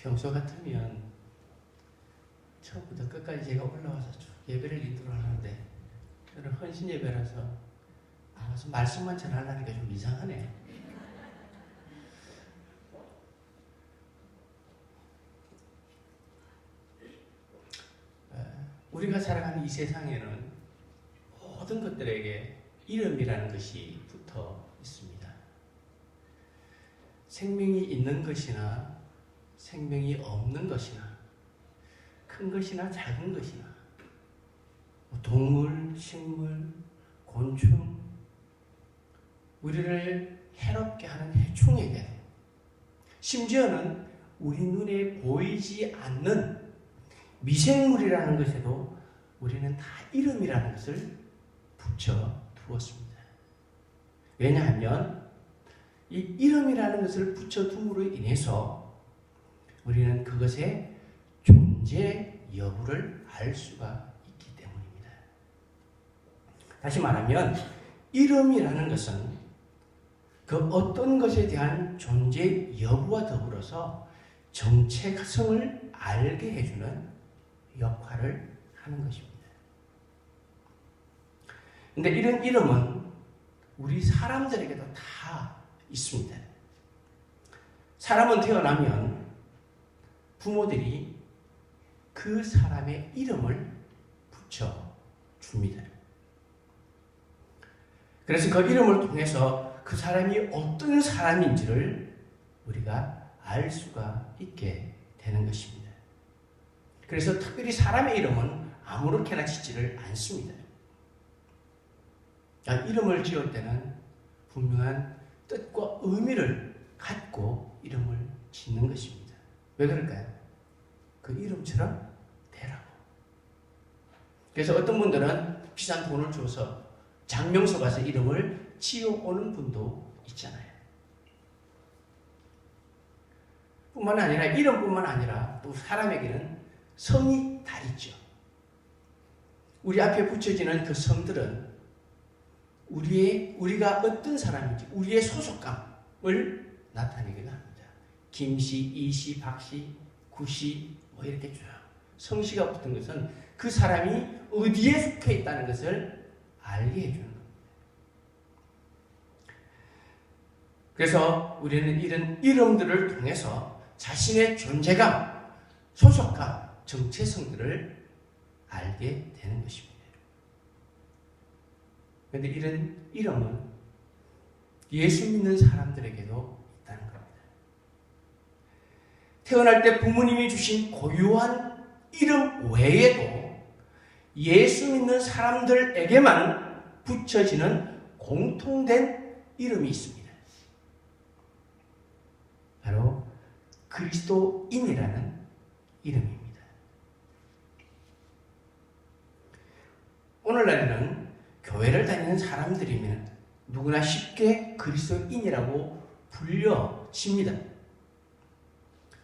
평소 같으면 처음부터 끝까지 제가 올라와서 쭉 예배를 인도를 하는데 저는 헌신 예배라서 나와서 말씀만 전하려니까 좀 이상하네요. 우리가 살아가는 이 세상에는 모든 것들에게 이름이라는 것이 붙어 있습니다. 생명이 있는 것이나 생명이 없는 것이나 큰 것이나 작은 것이나 동물, 식물, 곤충, 우리를 해롭게 하는 해충에게 심지어는 우리 눈에 보이지 않는 미생물이라는 것에도 우리는 다 이름이라는 것을 붙여 두었습니다. 왜냐하면 이 이름이라는 것을 붙여 둠으로 인해서 우리는 그것의 존재 여부를 알 수가 있기 때문입니다. 다시 말하면 이름이라는 것은 그 어떤 것에 대한 존재 여부와 더불어서 정체성을 알게 해주는 역할을 하는 것입니다. 근데 이런 이름은 우리 사람들에게도 다 있습니다. 사람은 태어나면 부모들이 그 사람의 이름을 붙여줍니다. 그래서 그 이름을 통해서 그 사람이 어떤 사람인지를 우리가 알 수가 있게 되는 것입니다. 그래서 특별히 사람의 이름은 아무렇게나 짓지를 않습니다. 이름을 지을 때는 분명한 뜻과 의미를 갖고 이름을 짓는 것입니다. 왜 그럴까요? 그 이름처럼 되라고. 그래서 어떤 분들은 비싼 돈을 줘서 장명소 가서 이름을 지어오는 분도 있잖아요. 뿐만 아니라 이름뿐만 아니라 또 사람에게는 성이 다 있죠. 우리 앞에 붙여지는 그 성들은 우리가 어떤 사람인지 우리의 소속감을 나타내기도 합니다. 김씨, 이씨, 박씨, 구씨 뭐 이렇게 쭉 성씨가 붙은 것은 그 사람이 어디에 속해 있다는 것을 알게 해주는 겁니다. 그래서 우리는 이런 이름들을 통해서 자신의 존재감, 소속감, 정체성들을 알게 되는 것입니다. 그런데 이런 이름은 예수 믿는 사람들에게도 있다는 겁니다. 태어날 때 부모님이 주신 고유한 이름 외에도 예수 믿는 사람들에게만 붙여지는 공통된 이름이 있습니다. 바로 그리스도인이라는 이름입니다. 오늘날에는 교회를 다니는 사람들이면 누구나 쉽게 그리스도인이라고 불려집니다.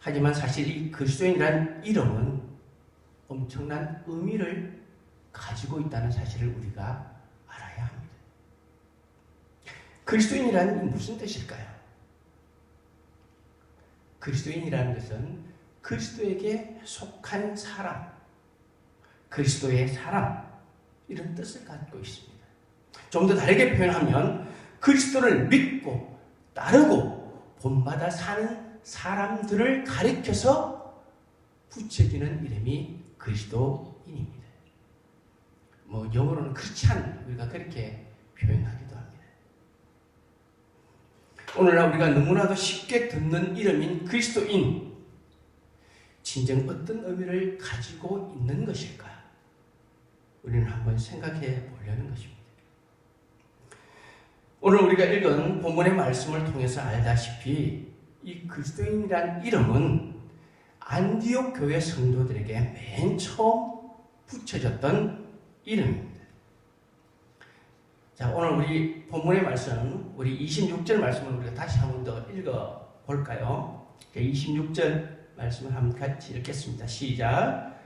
하지만 사실 이 그리스도인이라는 이름은 엄청난 의미를 가지고 있다는 사실을 우리가 알아야 합니다. 그리스도인이라는 게 무슨 뜻일까요? 그리스도인이라는 것은 그리스도에게 속한 사람, 그리스도의 사람, 이런 뜻을 갖고 있습니다. 좀 더 다르게 표현하면 그리스도를 믿고 따르고 본받아 사는 사람들을 가리켜서 붙여지는 이름이 그리스도인입니다. 영어로는 크리스찬, 우리가 그렇게 표현하기도 합니다. 오늘날 우리가 너무나도 쉽게 듣는 이름인 그리스도인, 진정 어떤 의미를 가지고 있는 것일까? 우리는 한번 생각해 보려는 것입니다. 오늘 우리가 읽은 본문의 말씀을 통해서 알다시피 이 그리스도인이라는 이름은 안디옥 교회 성도들에게 맨 처음 붙여졌던 이름입니다. 자, 오늘 우리 본문의 말씀, 우리 26절 말씀을 우리가 다시 한 번 더 읽어 볼까요? 26절 말씀을 한번 같이 읽겠습니다. 시작.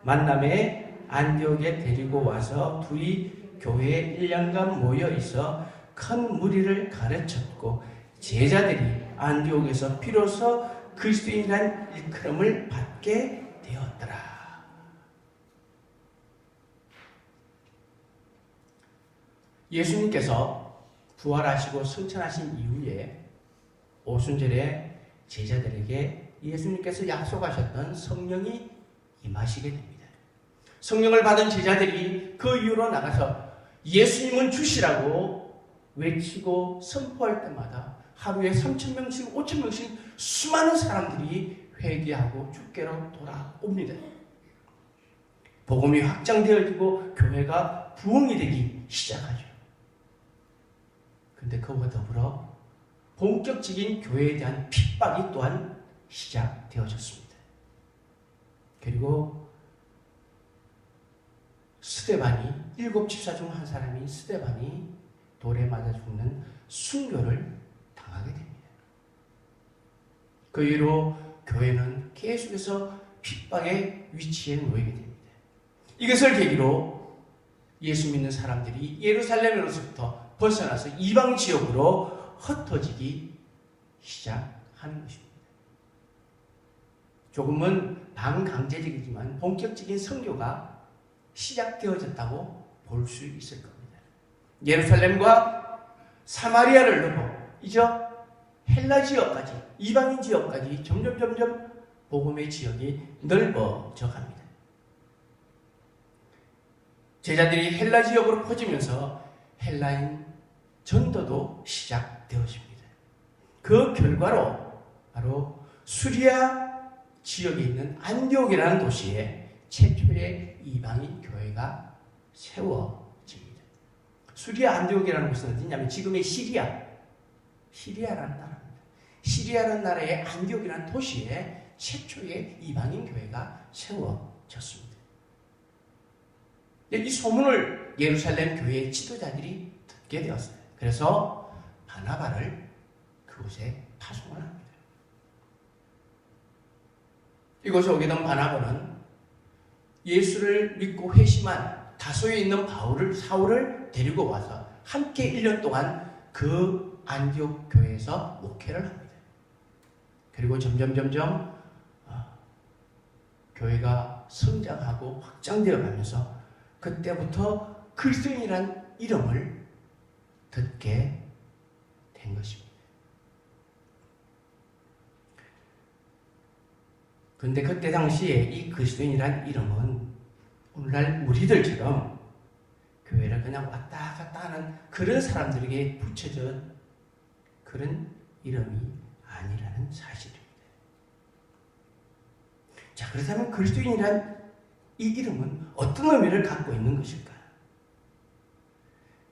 만남에 안디옥에 데리고 와서 둘이 교회에 1년간 모여 있어 큰 무리를 가르쳤고 제자들이 안디옥에서 비로소 그리스도인이란 일컬음을 받게 되었더라. 예수님께서 부활하시고 승천하신 이후에 오순절에 제자들에게 예수님께서 약속하셨던 성령이 임하시게 됩니다. 성령을 받은 제자들이 그 이후로 나가서 예수님은 주시라고 외치고 선포할 때마다 하루에 3,000명씩 5,000명씩 수많은 사람들이 회개하고 주께로 돌아옵니다. 복음이 확장되어지고 교회가 부흥이 되기 시작하죠. 근데 그와 더불어 본격적인 교회에 대한 핍박이 또한 시작되어졌습니다. 그리고 스데반이, 7 집사 중 한 사람인 스데반이 돌에 맞아 죽는 순교를 당하게 됩니다. 그 이후로 교회는 계속해서 핍박의 위치에 놓이게 됩니다. 이것을 계기로 예수 믿는 사람들이 예루살렘으로부터 벗어나서 이방 지역으로 흩어지기 시작하는 것입니다. 조금은 반강제적이지만 본격적인 선교가 시작되어졌다고 볼 수 있을 겁니다. 예루살렘과 사마리아를 넘어 이제 헬라 지역까지, 이방인 지역까지 점점 복음의 지역이 넓어져 갑니다. 제자들이 헬라 지역으로 퍼지면서 헬라인 전도도 시작되어집니다. 그 결과로 바로 수리아 지역에 있는 안디옥이라는 도시에 최초의 이방인 교회가 세워집니다. 수리아 안디옥이라는 곳은 어디냐면 지금의 시리아라는 나라입니다. 시리아라는 나라의 안디옥이라는 도시에 최초의 이방인 교회가 세워졌습니다. 이 소문을 예루살렘 교회의 지도자들이 듣게 되었어요. 그래서 바나바를 그곳에 파송을 합니다. 이곳에 오게 된 바나바는 예수를 믿고 회심한 다소에 있는 사울을 데리고 와서 함께 1년 동안 그 안디옥 교회에서 목회를 합니다. 그리고 점점 교회가 성장하고 확장되어 가면서 그때부터 그리스도인이란 이름을 듣게 된 것입니다. 그런데 그때 당시에 이 그리스도인이란 이름은 오늘날 우리들처럼 교회를 그냥 왔다 갔다 하는 그런 사람들에게 붙여진 그런 이름이 아니라는 사실입니다. 자, 그렇다면 그리스도인이란 이 이름은 어떤 의미를 갖고 있는 것일까?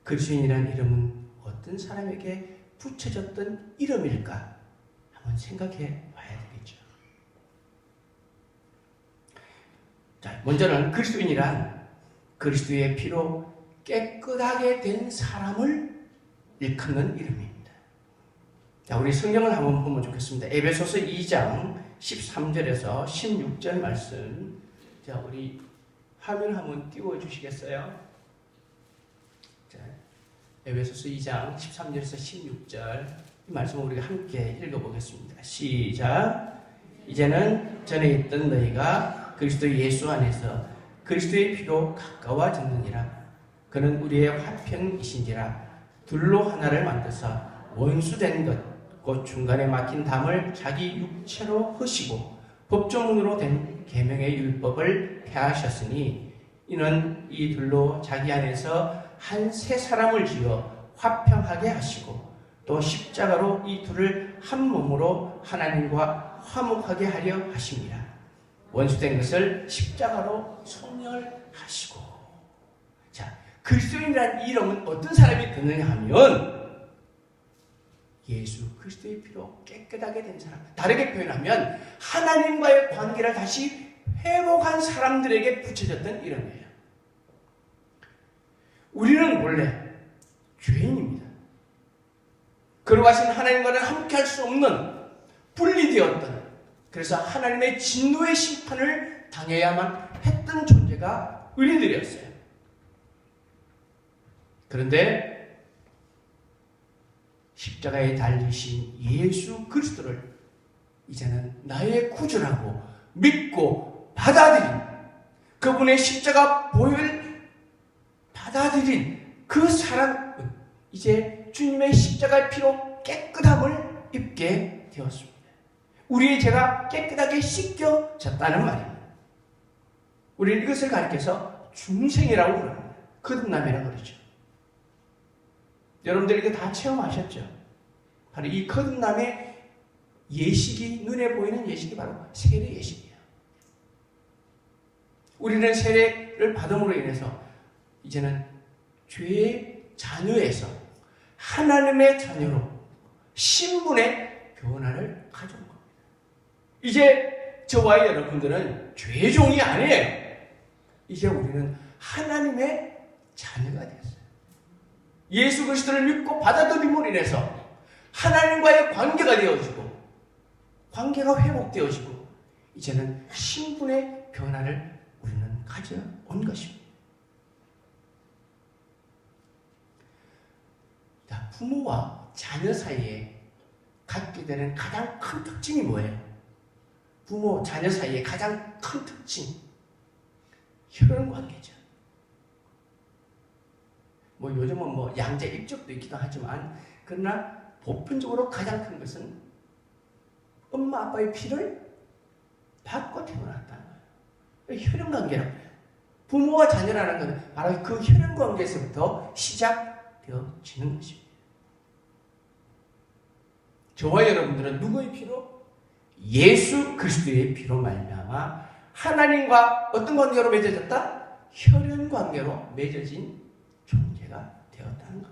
그리스도인이란 이름은 어떤 사람에게 붙여졌던 이름일까? 한번 생각해 봐야 되겠죠. 자, 먼저는 그리스도인이란 그리스도의 피로 깨끗하게 된 사람을 일컫는 이름입니다. 자, 우리 성경을 한번 보면 좋겠습니다. 에베소서 2장 13절에서 16절 말씀. 자, 우리 화면 한번 띄워주시겠어요? 자, 에베소서 2장 13절에서 16절 이 말씀을 우리가 함께 읽어보겠습니다. 시작. 이제는 전에 있던 너희가 그리스도 예수 안에서 그리스도의 피로 가까워졌느니라. 그는 우리의 화평이신지라. 둘로 하나를 만드사 원수된 것 곧 중간에 막힌 담을 자기 육체로 허시고 법조문으로 된 계명의 율법을 폐하셨으니 이는 이 둘로 자기 안에서 한 새 사람을 지어 화평하게 하시고 또 십자가로 이 둘을 한 몸으로 하나님과 화목하게 하려 하십니다. 원수된 것을 십자가로 소멸하시고. 자, 그리스도인이라는 이름은 어떤 사람이 듣느냐 하면 예수 그리스도의 피로 깨끗하게 된 사람. 다르게 표현하면 하나님과의 관계를 다시 회복한 사람들에게 붙여졌던 이름이에요. 우리는 원래 죄인입니다. 거룩하신 하나님과는 함께할 수 없는 분리되었던, 그래서 하나님의 진노의 심판을 당해야만 했던 존재가 의인들이었어요. 그런데 십자가에 달리신 예수 그리스도를 이제는 나의 구주라고 믿고 받아들인, 그분의 십자가 보혈을 받아들인 그 사람은 이제 주님의 십자가의 피로 깨끗함을 입게 되었습니다. 우리의 죄가 깨끗하게 씻겨졌다는 말입니다. 우리는 이것을 가리켜서 중생이라고 부릅니다. 거듭남이라고 그러죠. 여러분들 이거 다 체험하셨죠? 바로 이 거듭남의 예식이, 눈에 보이는 예식이 바로 세례 예식이에요. 우리는 세례를 받음으로 인해서 이제는 죄의 자녀에서 하나님의 자녀로 신분의 변화를 가져온 겁니다. 이제 저와 여러분들은 죄종이 아니에요. 이제 우리는 하나님의 자녀가 되었어요. 예수 그리스도를 믿고 받아들임으로 인해서 하나님과의 관계가 되어지고, 관계가 회복되어지고, 이제는 신분의 변화를 우리는 가져온 것입니다. 자, 부모와 자녀 사이에 갖게 되는 가장 큰 특징이 뭐예요? 부모, 자녀 사이에 가장 큰 특징, 혈연 관계죠. 뭐 요즘은 뭐 양자 입적도 있기도 하지만, 그러나 보편적으로 가장 큰 것은 엄마 아빠의 피를 받고 태어났다는 거예요. 혈연 관계라고 해요. 부모와 자녀라는 것은 바로 그 혈연 관계에서부터 시작되어지는 것입니다. 저와 여러분들은 누구의 피로? 예수 그리스도의 피로 말미암아 하나님과 어떤 관계로 맺어졌다? 혈연 관계로 맺어진 존재가 되었다는 겁니다.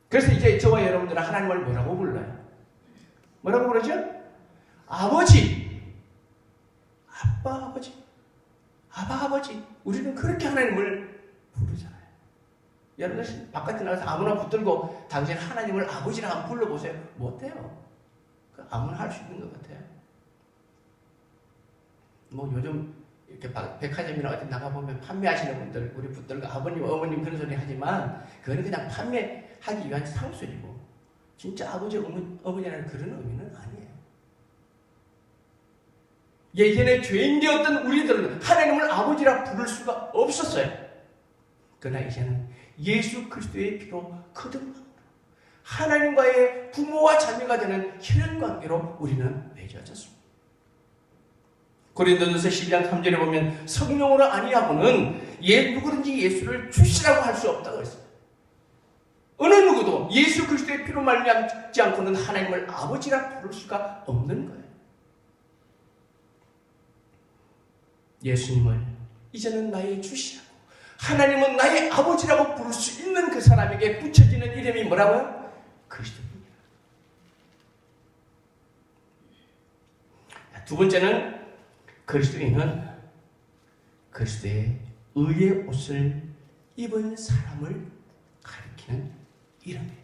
그래서 이제 저와 여러분들은 하나님을 뭐라고 불러요? 뭐라고 부르죠? 아버지, 아빠, 아버지, 아바, 아버지. 우리는 그렇게 하나님을 부르잖아요. 여러분들 바깥에 나가서 아무나 붙들고 당신 하나님을 아버지라 한번 불러보세요. 못해요. 아무나 할 수 있는 것 같아요. 뭐 요즘 이렇게 백화점이나 어디 나가보면 판매하시는 분들, 우리 붙들고 아버님, 어머님 그런 소리 하지만, 그거는 그냥 판매하기 위한 상술이고, 진짜 아버지, 어머니라는 그런 의미는 아니에요. 예전에 죄인 되었던 우리들은 하나님을 아버지라 부를 수가 없었어요. 그러나 이제는 예수 그리스도의 피로 거듭남으로 하나님과의 부모와 자녀가 되는 혈연 관계로 우리는 맺어졌습니다. 고린도전서 12장 3절에 보면 성령으로 아니하고는 누구든지 예수를 주시라고 할 수 없다고 했어요. 어느 누구도 예수 그리스도의 피로 말미암지 않고는 하나님을 아버지라 부를 수가 없는 거예요. 예수님을 이제는 나의 주시라고, 하나님은 나의 아버지라고 부를 수 있는 그 사람에게 붙여지는 이름이 뭐라고요? 그리스도입니다. 두 번째는 그리스도인은 그리스도의 의의 옷을 입은 사람을 가리키는 이름이에요.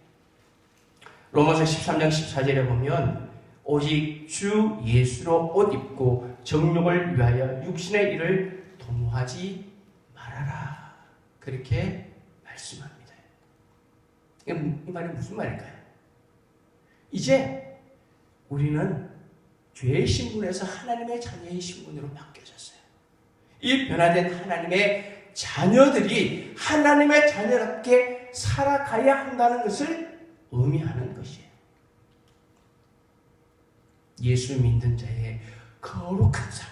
로마서 13장 14절에 보면 오직 주 예수로 옷 입고 정욕을 위하여 육신의 일을 도모하지 말아라. 그렇게 말씀합니다. 이 말이 무슨 말일까요? 이제 우리는 죄의 신분에서 하나님의 자녀의 신분으로 바뀌어졌어요. 이 변화된 하나님의 자녀들이 하나님의 자녀답게 살아가야 한다는 것을 의미하는 것이에요. 예수 믿는 자의 거룩한 삶,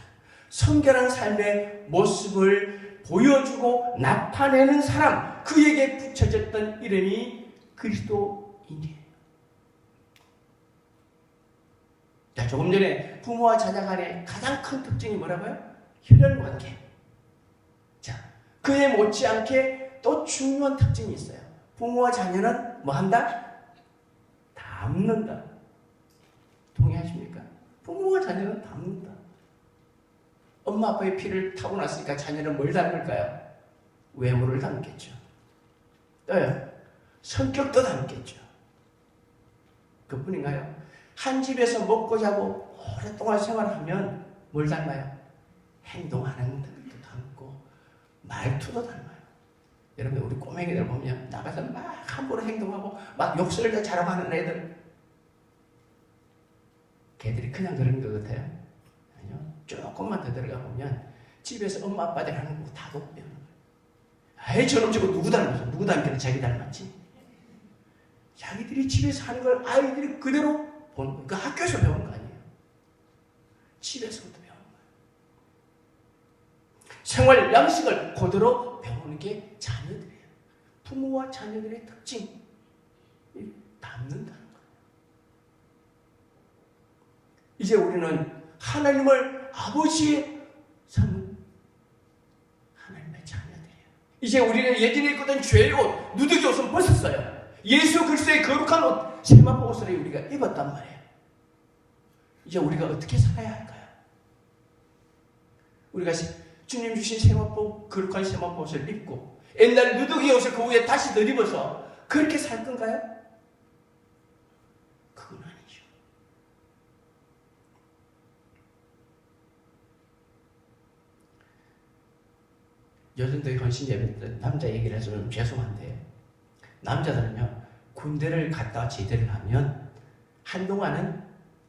성결한 삶의 모습을 보여주고 나타내는 사람, 그에게 붙여졌던 이름이 그리스도인이에요. 자, 조금 전에 부모와 자녀 간의 가장 큰 특징이 뭐라고요? 혈연관계. 자, 그에 못지않게 또 중요한 특징이 있어요. 부모와 자녀는 뭐 한다? 닮는다. 동의하십니까? 부모와 자녀는 닮는다. 엄마 아빠의 피를 타고났으니까 자녀는 뭘 닮을까요? 외모를 닮겠죠. 또요, 성격도 닮겠죠. 그뿐인가요? 한 집에서 먹고 자고 오랫동안 생활하면 뭘 닮아요? 행동하는 것도 닮고 말투도 닮아요. 여러분, 우리 꼬맹이들 보면 나가서 막 함부로 행동하고 막 욕설도 잘하고 하는 애들, 걔들이 그냥 그런 것 같아요? 아니요. 조금만 더 들어가 보면 집에서 엄마 아빠들이 하는 거 다 보고 배우는 거예요. 아이 저놈 저거 누구 닮았어? 누구 닮기는 자기 닮았지? 자기들이 집에서 하는 걸 아이들이 그대로 보는 거예요. 그 학교에서 배우는 거 아니에요. 집에서부터 배우는 거예요. 생활 양식을 그대로 배우는 게 자녀들이에요. 부모와 자녀들의 특징, 닮는다는 거예요. 이제 우리는 하나님을 아버지의 삼은 하나님의 자녀들이에요. 이제 우리는 예전에 입었던 죄의 옷, 누더기 옷은 벗었어요. 예수 그리스도의 거룩한 옷, 세마포 옷을 우리가 입었단 말이에요. 이제 우리가 어떻게 살아야 할까요? 우리가 주님 주신 세마포, 거룩한 세마포 옷을 입고 옛날 누더기 옷을 그 위에 다시 덧입어서 그렇게 살 건가요? 그건 아니죠. 요즘도 헌신 예배 때 남자 얘기를 해서 좀 죄송한데 남자들은요 군대를 갔다 제대를 하면 한동안은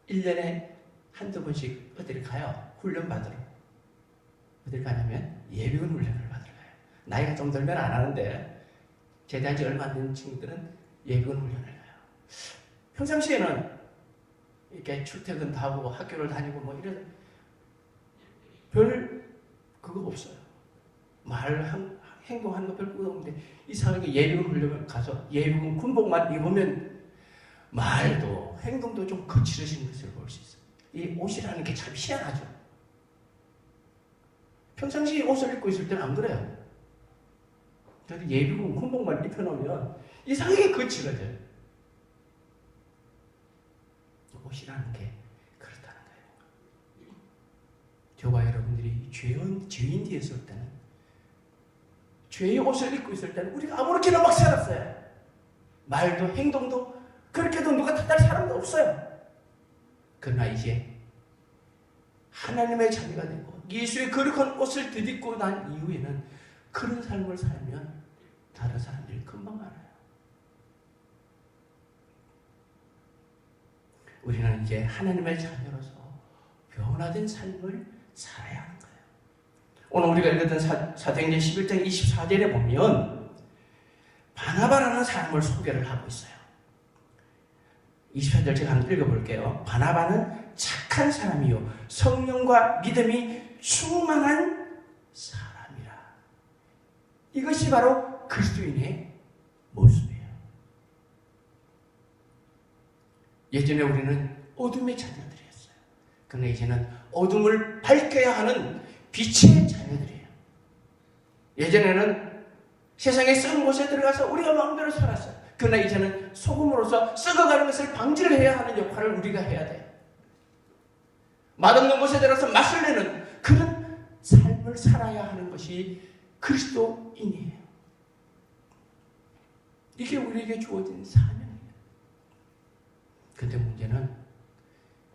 1년에 한두 번씩 어디를 가요? 훈련 받으러. 어딜 가냐면 예비군 훈련을 받으러 가요. 나이가 좀 들면 안 하는데 제대한 지 얼마 안 된 친구들은 예비군 훈련을 가요. 평상시에는 이렇게 출퇴근도 하고 학교를 다니고 뭐 이런 별 그거 없어요. 행동하는 거 별거 없는데 이상하게 예비군 훈련을 가서 예비군 군복만 입으면 말도 행동도 좀 거칠어지는 것을 볼 수 있어요. 이 옷이라는 게 참 희한하죠. 평상시에 옷을 입고 있을 때는 안 그래요. 그런데 예비군 군복만 입혀놓으면 이상하게 거칠어져요. 옷이라는 게 그렇다는 거예요. 저와 여러분들이 죄인 뒤에 있을 때는 죄의 옷을 입고 있을 때는 우리가 아무렇게나 막 살았어요. 말도 행동도 그렇게도 누가 탓할 사람도 없어요. 그러나 이제 하나님의 자녀가 되고 예수의 거룩한 옷을 덧입고 난 이후에는 그런 삶을 살면 다른 사람들이 금방 알아요. 우리는 이제 하나님의 자녀로서 변화된 삶을 살아야 하는 거예요. 오늘 우리가 읽었던 사도행전 11장 24절에 보면 바나바라는 사람을 소개를 하고 있어요. 24절 제가 한번 읽어볼게요. 바나바는 착한 사람이요 성령과 믿음이 충만한 사람이라. 이것이 바로 그리스도인의 모습이에요. 예전에 우리는 어둠의 자녀들이었어요. 그러나 이제는 어둠을 밝혀야 하는 빛의 자녀들이에요. 예전에는 세상에 썩은 곳에 들어가서 우리가 마음대로 살았어요. 그러나 이제는 소금으로서 썩어가는 것을 방지를 해야 하는 역할을 우리가 해야 돼요. 맛없는 곳에 들어가서 맛을 내는 그런 삶을 살아야 하는 것이 그리스도인이에요. 이게 우리에게 주어진 사명이에요. 그런데 문제는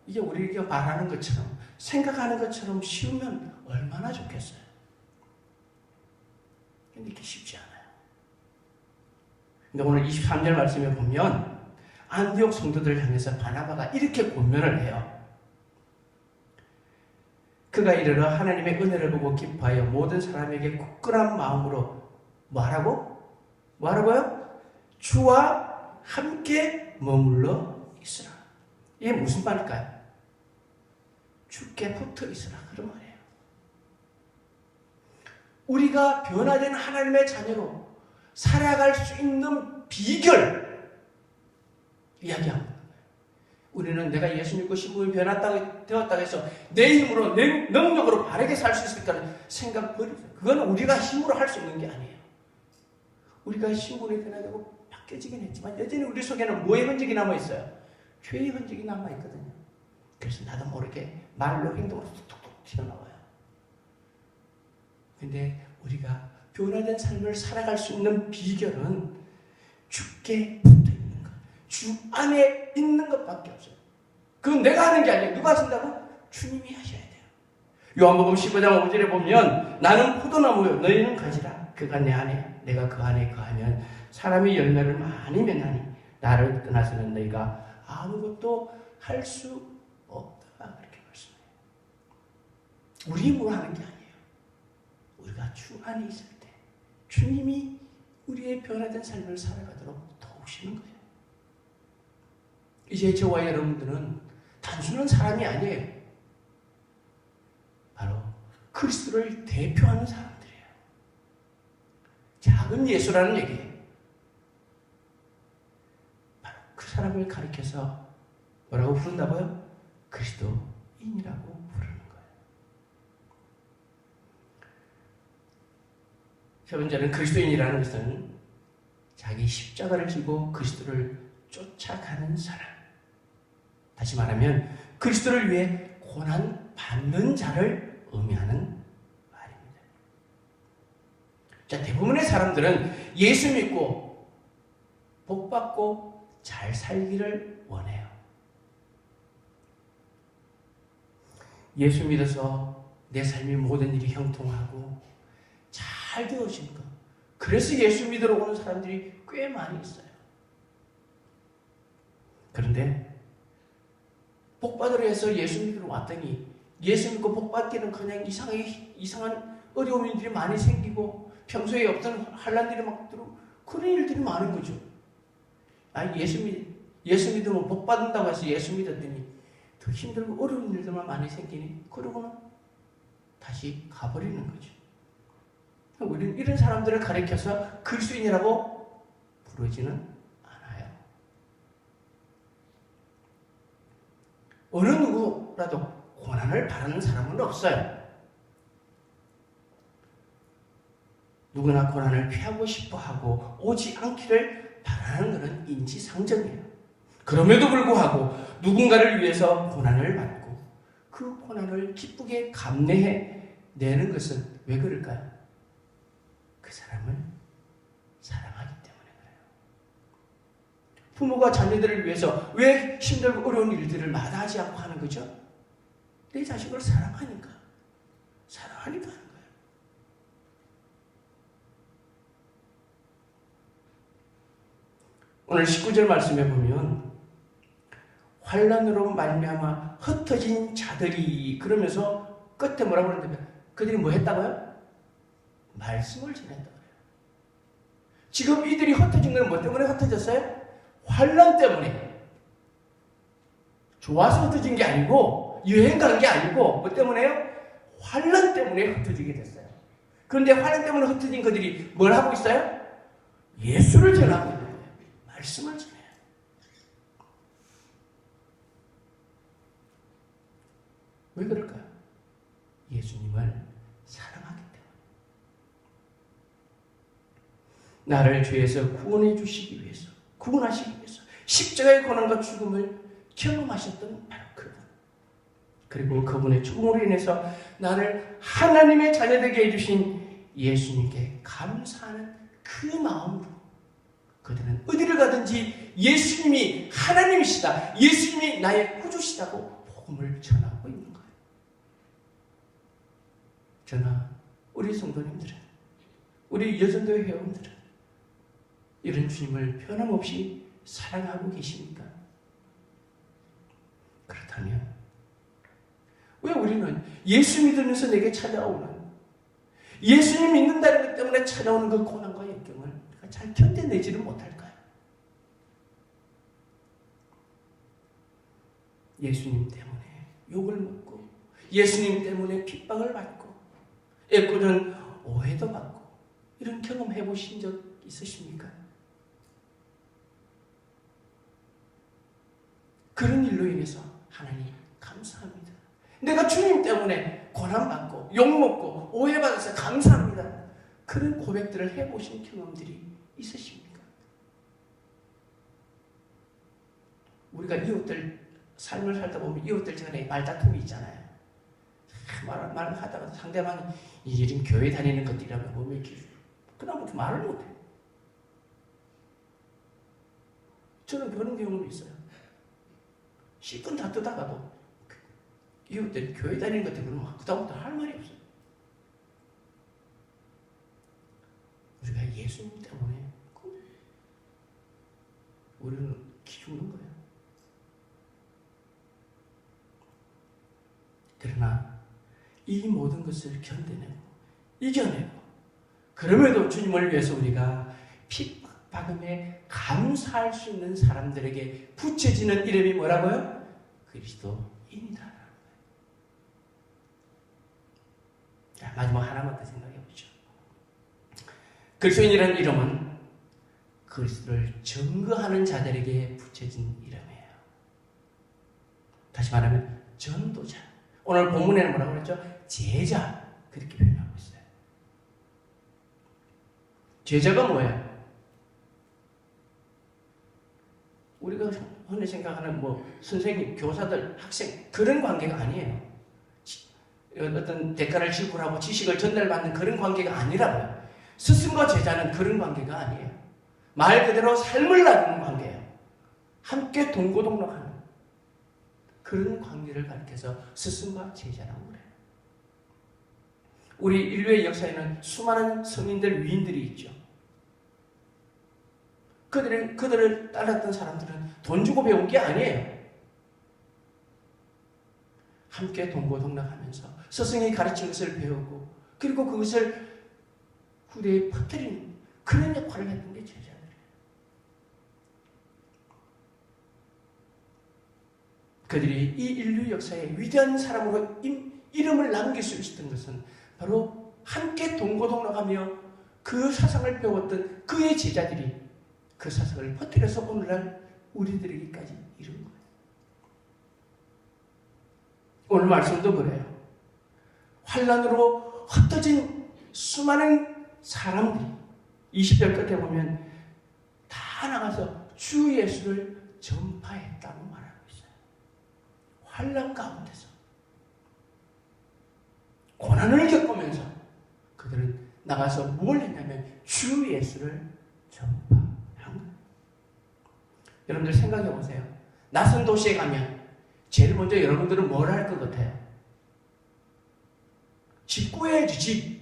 이게 우리에게 말하는 것처럼 생각하는 것처럼 쉬우면 얼마나 좋겠어요. 근데 이게 쉽지 않아요. 근데 오늘 23절 말씀에 보면 안디옥 성도들을 향해서 바나바가 이렇게 권면을 해요. 그가 이르러 하나님의 은혜를 보고 기뻐하여 모든 사람에게 굳건한 마음으로 뭐하라고요? 주와 함께 머물러 있으라. 이게 무슨 말일까요? 주께 붙어 있으라 그런 말이에요. 우리가 변화된 하나님의 자녀로 살아갈 수 있는 비결 이야기하는 거예요. 우리는 내가 예수 믿고 신분이 되었다고 해서 내 힘으로 내 능력으로 바르게 살 수 있을까는 생각 버리세요. 그건 우리가 힘으로 할 수 있는 게 아니에요. 우리가 신분이 변화되고 바뀌어지긴 했지만 여전히 우리 속에는 뭐의 흔적이 남아있어요? 죄의 흔적이 남아있거든요. 그래서 나도 모르게 말로 행동으로 툭툭툭 튀어나와요. 근데 우리가 변화된 삶을 살아갈 수 있는 비결은 주께 붙어 있는 것, 주 안에 있는 것밖에 없어요. 그건 내가 하는 게 아니에요. 누가 하신다고? 주님이 하셔야 돼요. 요한복음 15장 5절에 보면 나는 포도나무요 너희는 가지라. 그가 내 안에 내가 그 안에 거하면 사람이 열매를 많이 맺나니 나를 떠나서는 너희가 아무것도 할 수 없다. 우리 힘으로 하는 게 아니에요. 우리가 주 안에 있을 때 주님이 우리의 변화된 삶을 살아가도록 도우시는 거예요. 이제 저와 여러분들은 단순한 사람이 아니에요. 바로 그리스도를 대표하는 사람들이에요. 작은 예수라는 얘기예요. 바로 그 사람을 가리켜서 뭐라고 부른다고요? 그리스도인이라고 부르는 거예요. 세 번째는 그리스도인이라는 것은 자기 십자가를 지고 그리스도를 쫓아가는 사람. 다시 말하면 그리스도를 위해 고난 받는 자를 의미하는 말입니다. 자, 대부분의 사람들은 예수 믿고 복 받고 잘 살기를 원해요. 예수 믿어서 내 삶의 모든 일이 형통하고 잘 되어진 것. 그래서 예수 믿으러 오는 사람들이 꽤 많이 있어요. 그런데 복 받으러 해서 예수 믿으러 왔더니 예수 믿고 복 받기는 그냥 이상한 어려운 일들이 많이 생기고 평소에 없던 환난들이 막 들어오고 그런 일들이 많은 거죠. 예수 믿으면 복 받는다고 해서 예수 믿었더니 더 힘들고 어려운 일들만 많이 생기니 그러고는 다시 가버리는 거죠. 우리는 이런 사람들을 가리켜서 그리스도인이라고 부르지는 않아요. 어느 누구라도 고난을 바라는 사람은 없어요. 누구나 고난을 피하고 싶어하고 오지 않기를 바라는 것은 인지상정이에요. 그럼에도 불구하고 누군가를 위해서 고난을 받고 그 고난을 기쁘게 감내해 내는 것은 왜 그럴까요? 그 사람을 사랑하기 때문에 그래요. 부모가 자녀들을 위해서 왜 힘들고 어려운 일들을 마다하지 않고 하는 거죠? 내 자식을 사랑하니까 하는 거예요. 오늘 19절 말씀에 보면 환난으로 말미암아 흩어진 자들이 그러면서 끝에 뭐라고 그러는데 그들이 뭐 했다고요? 말씀을 전했다고 해요. 지금 이들이 흩어진 건 뭐 때문에 흩어졌어요? 환난 때문에. 좋아서 흩어진 게 아니고 여행 간 게 아니고 뭐 때문에요? 환난 때문에 흩어지게 됐어요. 그런데 환난 때문에 흩어진 그들이 뭘 하고 있어요? 예수를 전하고 있는 거예요. 말씀을 전해요. 왜 그럴까요? 예수님을 사랑하기 때문에. 나를 죄에서 구원해 주시기 위해서, 구원하시기 위해서 십자가의 고난과 죽음을 경험하셨던 바로 그분. 그리고 그분의 죽음으로 인해서 나를 하나님의 자녀되게 해주신 예수님께 감사하는 그 마음으로 그들은 어디를 가든지 예수님이 하나님이시다, 예수님이 나의 구주시다고 복음을 전하고 있는 거예요. 저나 우리 성도님들은, 우리 여전도의 회원들은 이런 주님을 변함없이 사랑하고 계십니까? 그렇다면 왜 우리는 예수 믿으면서 내게 찾아오는, 예수님 믿는다는 것 때문에 찾아오는 그 고난과 역경을 잘 견뎌내지를 못할까요? 예수님 때문에 욕을 먹고, 예수님 때문에 핍박을 받고, 애꿎은 오해도 받고, 이런 경험 해보신 적 있으십니까? 그런 일로 인해서 하나님 감사합니다. 내가 주님 때문에 고난받고 욕먹고 오해받아서 감사합니다. 그런 고백들을 해보신 경험들이 있으십니까? 우리가 이웃들 삶을 살다 보면 이웃들 간에 말다툼이 있잖아요. 말을 하다가 상대방이 이런 교회 다니는 것들이라면 보면 그다음부터 말을 못해. 저는 그런 경험이 있어요. 시끈 다투다가도 이웃들 교회 다니는 것들 그러면 그다음부터 할 말이 없어요. 우리가 예수님 때문에 우리는 기죽는 거예요. 그러나 이 모든 것을 견뎌내고 이겨내고 그럼에도 주님을 위해서 우리가 핍박받음에 감사할 수 있는 사람들에게 붙여지는 이름이 뭐라고요? 그리스도인이다. 자, 마지막 하나만 더 생각해 보죠. 그리스도인이라는 이름은 그리스도를 증거하는 자들에게 붙여진 이름이에요. 다시 말하면 전도자. 오늘 본문에는 뭐라고 그랬죠? 제자. 그렇게 표현하고 있어요. 제자가 뭐예요? 우리가 흔히 생각하는 선생님, 교사들, 학생 그런 관계가 아니에요. 어떤 대가를 지불하고 지식을 전달받는 그런 관계가 아니라고요. 스승과 제자는 그런 관계가 아니에요. 말 그대로 삶을 나누는 관계예요. 함께 동고동락하는 그런 관계를 가리켜서 스승과 제자라고 그래요. 우리 인류의 역사에는 수많은 성인들, 위인들이 있죠. 그들을 따랐던 사람들은 돈 주고 배운 게 아니에요. 함께 동고동락하면서 스승이 가르친 것을 배우고 그리고 그것을 후대에 퍼뜨리는 그런 역할을 했던 게 제자들이에요. 그들이 이 인류 역사에 위대한 사람으로 이름을 남길 수 있었던 것은 바로 함께 동고동락하며 그 사상을 배웠던 그의 제자들이 그 사상을 퍼뜨려서 오늘날 우리들에게까지 이른 거예요. 오늘 말씀도 그래요. 환란으로 흩어진 수많은 사람들이 20절 끝에 보면 다 나가서 주 예수를 전파했다고 말하고 있어요. 환란 가운데서 고난을 겪으면서 그들은 나가서 뭘 했냐면 주 예수를 전파한 거예요. 여러분들 생각해 보세요. 낯선 도시에 가면 제일 먼저 여러분들은 뭘 할 것 같아요? 집 구해야지, 집.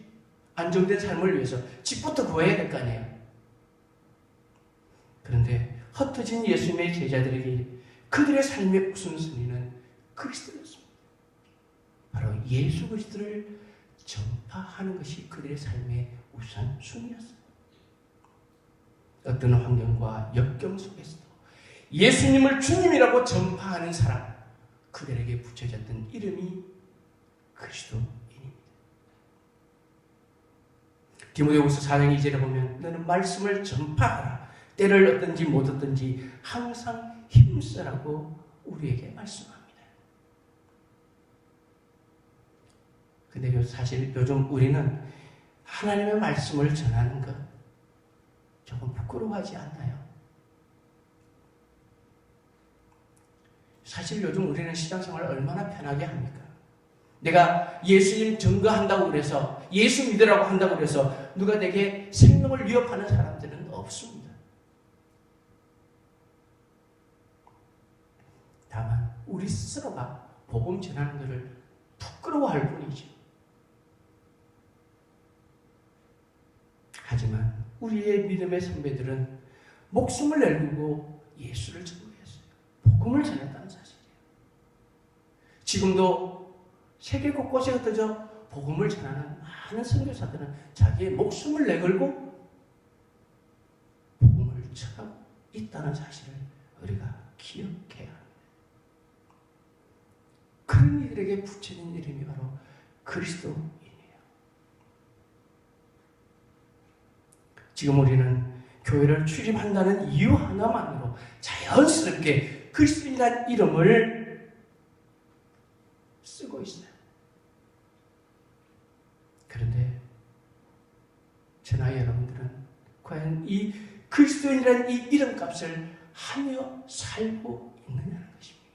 안정된 삶을 위해서 집부터 구해야 될 거 아니에요. 그런데 흩어진 예수님의 제자들에게 그들의 삶의 우선순위는 그리스도였습니다. 바로 예수 그리스도를 전파하는 것이 그들의 삶의 우선순위였어요. 어떤 환경과 역경 속에서도 예수님을 주님이라고 전파하는 사람, 그들에게 붙여졌던 이름이 그리스도입니다. 디모데후서 4장 2절에 보면 너는 말씀을 전파하라. 때를 얻든지 못 얻든지 항상 힘쓰라고 우리에게 말씀합니다. 근데 사실 요즘 우리는 하나님의 말씀을 전하는 것 조금 부끄러워하지 않나요? 사실 요즘 우리는 신앙생활을 얼마나 편하게 합니까? 내가 예수님 증거한다고 그래서 예수 믿으라고 한다고 그래서 누가 내게 생명을 위협하는 사람들은 없습니다. 다만 우리 스스로가 복음 전하는 것을 부끄러워할 뿐이죠. 하지만 우리의 믿음의 선배들은 목숨을 내걸고 예수를 증거했어요. 복음을 전했다는 사실이에요. 지금도 세계 곳곳에 흩어져 복음을 전하는 많은 선교사들은 자기의 목숨을 내걸고 복음을 전하고 있다는 사실을 우리가 기억해야 합니다. 그런 이들에게 붙여진 이름이 바로 그리스도인이에요. 지금 우리는 교회를 출입한다는 이유 하나만으로 자연스럽게 그리스도인이라는 이름을 쓰고 있어요. 그런데 저나 여러분들은 과연 이 그리스도인이라는 이 이름값을 하며 살고 있느냐는 것입니다.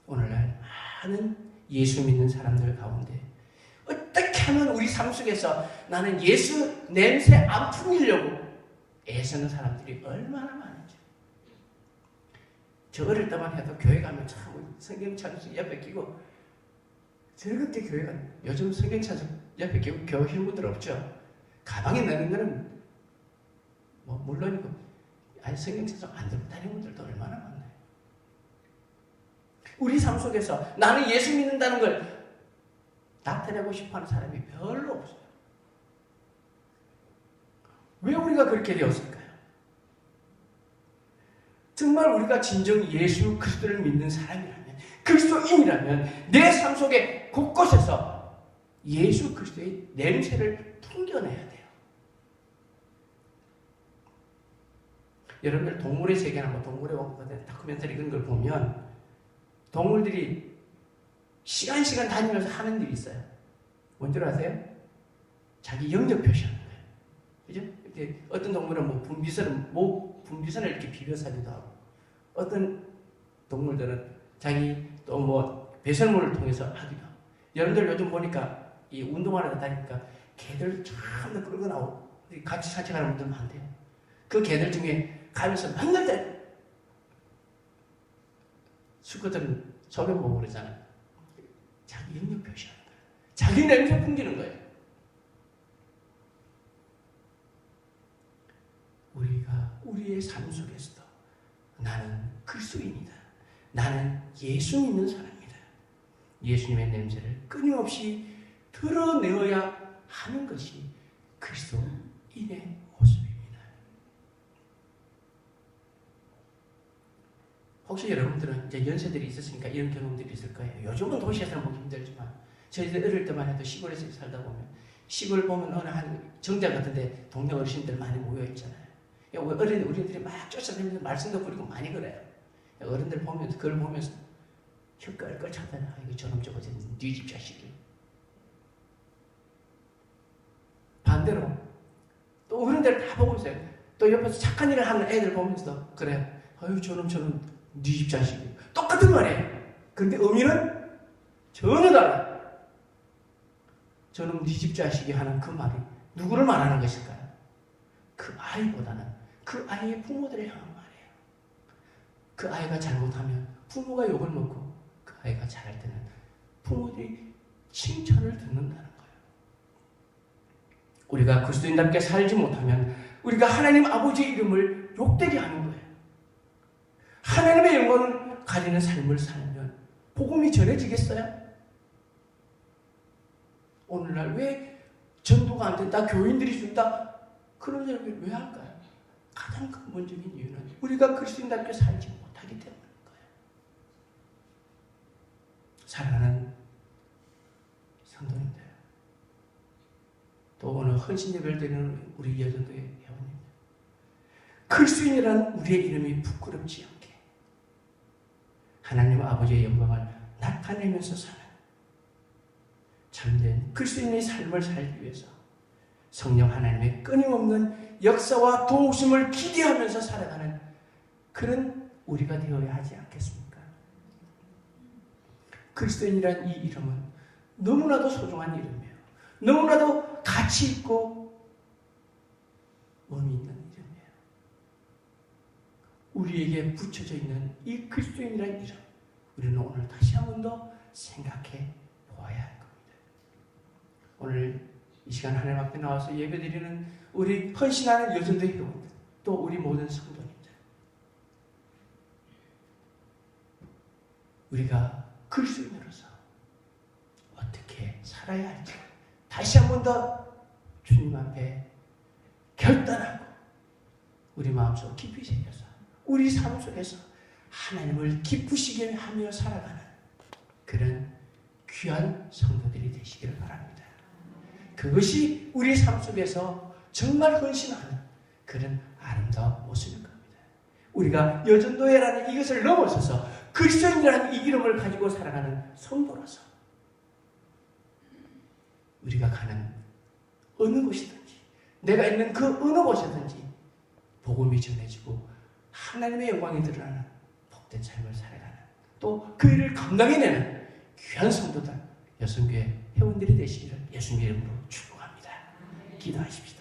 오늘날 많은 예수 믿는 사람들 가운데 어떻게 하면 우리 삶 속에서 나는 예수 냄새 안 풍기려고 애쓰는 사람들이 얼마나 많은지. 저 어릴 때만 해도 교회 가면 참 성경찬송 옆에 끼고 즐겁게 교회 가는, 요즘 성경찬송 옆에 끼고 교회 오시는 분들 없죠? 가방에 넣는 거는 물론이고 성경찬송 안 들고 다니는 분들도 얼마나 많나요? 우리 삶 속에서 나는 예수 믿는다는 걸 나타내고 싶어하는 사람이 별로 없어요. 왜 우리가 그렇게 되었을까요? 정말 우리가 진정 예수 그리스도를 믿는 사람이라면, 그리스도인이라면 내 삶 속에 곳곳에서 예수 그리스도의 냄새를 풍겨내야 돼요. 여러분들 동물의 세계나 뭐 동물의 왕국의 다큐멘터리 이런 걸 보면 동물들이 시간 다니면서 하는 일이 있어요. 뭔지 아세요? 자기 영역 표시하는 거예요. 그죠? 이렇게 어떤 동물은 뭐 분비선을 이렇게 비벼서 하기도 하고, 어떤 동물들은 자기 또 뭐 배설물을 통해서 하기도 하고. 여러분들 요즘 보니까 이 운동하러 다니니까 개들 참 끌고 나오고 같이 산책하는 분들 많대요. 그 개들 중에 가면서 맨날 수컷들은 소변 보고 그러잖아요. 자기 영역 표시하는 거예요. 자기 냄새 풍기는 거예요. 우리가 우리의 삶 속에서도 나는 그리스도인이다. 나는 예수 믿는 사람이다. 예수님의 냄새를 끊임없이 드러내어야 하는 것이 그리스도인의 모습입니다. 혹시 여러분들은 이제 연세들이 있었으니까 이런 경험들이 있을 거예요. 요즘은 도시에서는 보기 힘들지만 저희들 어릴 때만 해도 시골에서 살다 보면 시골 보면 어느 한 정자 같은데 동네 어르신들 많이 모여 있잖아요. 어린이들이 막 쫓아다니면서 말씀도 부리고 많이 그래요. 어른들 보면서 그걸 보면서 혀 끌끌 차다나 이거 저놈 저거 네 집 자식이. 반대로 또 어른들 다 보고 있어요. 또 옆에서 착한 일을 하는 애들 보면서도 그래요. 아유 저놈 네 집 자식이. 똑같은 말이에요. 그런데 의미는 전혀 달라요. 저놈 네 집 자식이 하는 그 말이 누구를 말하는 것일까요? 그 아이보다는 그 아이의 부모들을 향한 말이에요. 그 아이가 잘못하면 부모가 욕을 먹고 그 아이가 잘할 때는 부모들이 칭찬을 듣는다는 거예요. 우리가 그리스도인답게 살지 못하면 우리가 하나님 아버지의 이름을 욕되게 하는 거예요. 하나님의 영광을 가리는 삶을 살면 복음이 전해지겠어요? 오늘날 왜 전도가 안 된다, 교인들이 준다, 그런 얘기를 왜 할까요? 가장 근본적인 이유는 우리가 그리스도인답게 살지 못하기 때문인 거예요. 사랑하는 성도님들, 또 오늘 헌신 예배를 드리는 우리 여전도의 회원님들, 그리스도인이라는 우리의 이름이 부끄럽지 않게 하나님 아버지의 영광을 나타내면서 사는 참된 그리스도인의 삶을 살기 위해서 성령 하나님의 끊임없는 역사와 도우심을 기대하면서 살아가는 그런 우리가 되어야 하지 않겠습니까? 그리스도인이란 이 이름은 너무나도 소중한 이름이에요. 너무나도 가치 있고 의미 있는 이름이에요. 우리에게 붙여져 있는 이 그리스도인이란 이름, 우리는 오늘 다시 한 번 더 생각해 보아야 할 겁니다. 오늘 이 시간 하나님 앞에 나와서 예배드리는 우리 헌신하는 여전도의 회원들, 또 우리 모든 성도님들, 우리가 그리스도인으로서 어떻게 살아야 할지 다시 한 번 더 주님 앞에 결단하고 우리 마음속 깊이 새겨서 우리 삶 속에서 하나님을 기쁘시게 하며 살아가는 그런 귀한 성도들이 되시기를 바랍니다. 그것이 우리 삶 속에서 정말 헌신하는 그런 아름다운 모습일 겁니다. 우리가 여전도회라는 이것을 넘어서서 그리스도인이라는 이 이름을 가지고 살아가는 성도로서 우리가 가는 어느 곳이든지, 내가 있는 그 어느 곳이든지 복음이 전해지고 하나님의 영광이 드러나는 복된 삶을 살아가는, 또 그 일을 감당해내는 귀한 성도들, 여성교회 회원들이 되시기를 예수님의 이름으로 축복합니다. 기도하십시다.